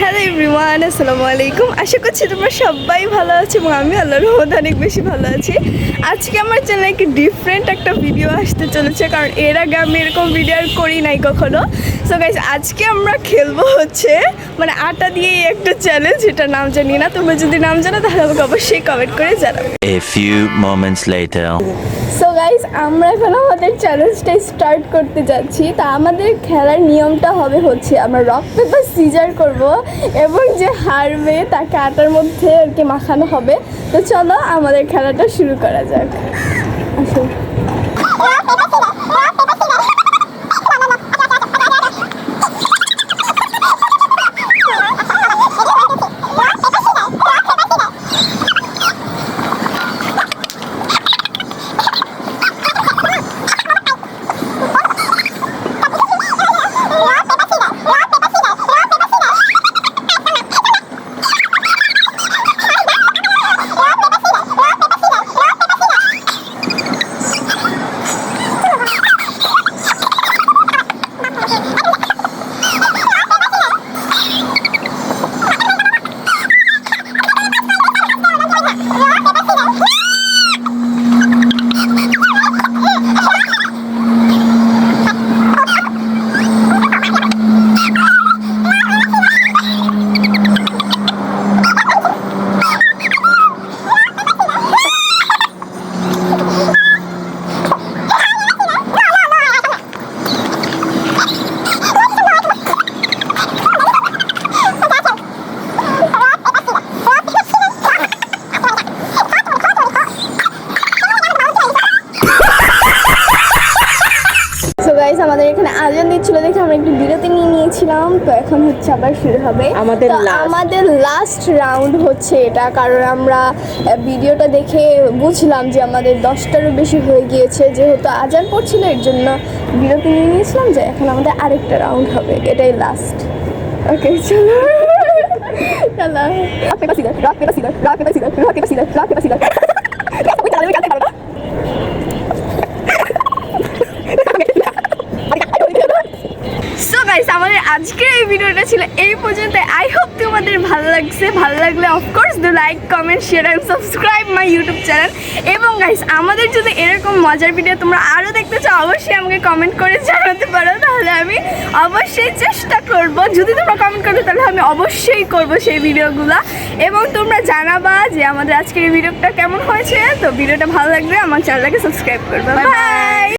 Hello everyone, আসসালামু আলাইকুম। আশা করছি তোমরা সবাই ভালো আছো এবং আমি আল্লাহর রহমতে অনেক বেশি ভালো আছি। আজকে আমার চ্যানেলে একটি ডিফারেন্ট একটা ভিডিও আসতে চলেছে, কারণ এর আগে আমি এরকম ভিডিও আর করি নাই কখনো। সো গাইস, আজকে আমরা খেলবো হচ্ছে মানে আটা দিয়ে একটা চ্যালেঞ্জ, এটার নাম জানি না। তোমরা যদি নাম জানো তাহলে আমাকে অবশ্যই কমেন্ট করে জানাবে। A few moments later. So guys, আমরা এখন আমাদের চ্যালেঞ্জটা স্টার্ট করতে যাচ্ছি। তা আমাদের খেলার নিয়মটা হবে হচ্ছে আমরা রক পেপার সিজার করব এবং যে হারবে তাকে আটার মধ্যে আর কি মাখানো হবে। তো চলো আমাদের খেলাটা শুরু করা যাক। আসো। আমাদের এখানে আয়োজন দিচ্ছিল দেখে আমরা একটু বিরতি নিয়েছিলাম। তো এখন হচ্ছে আবার শুরু হবে আমাদের লাস্ট রাউন্ড হচ্ছে এটা, কারণ আমরা ভিডিওটা দেখে বুঝলাম যে আমাদের 10টারও বেশি হয়ে গিয়েছে। যেহেতু আজান পড়ছিল এর জন্য বিরতি নিয়েছিলাম, যে এখন আমাদের আরেকটা রাউন্ড হবে, এটাই লাস্ট। ওকে চলো আমাদের আজকের এই ভিডিওটা ছিল এই পর্যন্ত। আই হোপ তোমাদের ভালো লাগছে। ভালো লাগলে of course do like, comment, share and subscribe my YouTube channel. এবং গাইস, আমাদের যদি এরকম মজার ভিডিও তোমরা আরও দেখতে চাও অবশ্যই আমাকে কমেন্ট করে জানাতে পারো, তাহলে আমি অবশ্যই চেষ্টা করব। যদি তোমরা কমেন্ট করো তাহলে আমি অবশ্যই করব সেই ভিডিওগুলো। এবং তোমরা জানাবা যে আমাদের আজকের এই ভিডিওটা কেমন হয়েছে। তো ভিডিওটা ভালো লাগলে আমার চ্যানেলটাকে সাবস্ক্রাইব করবে। বাই।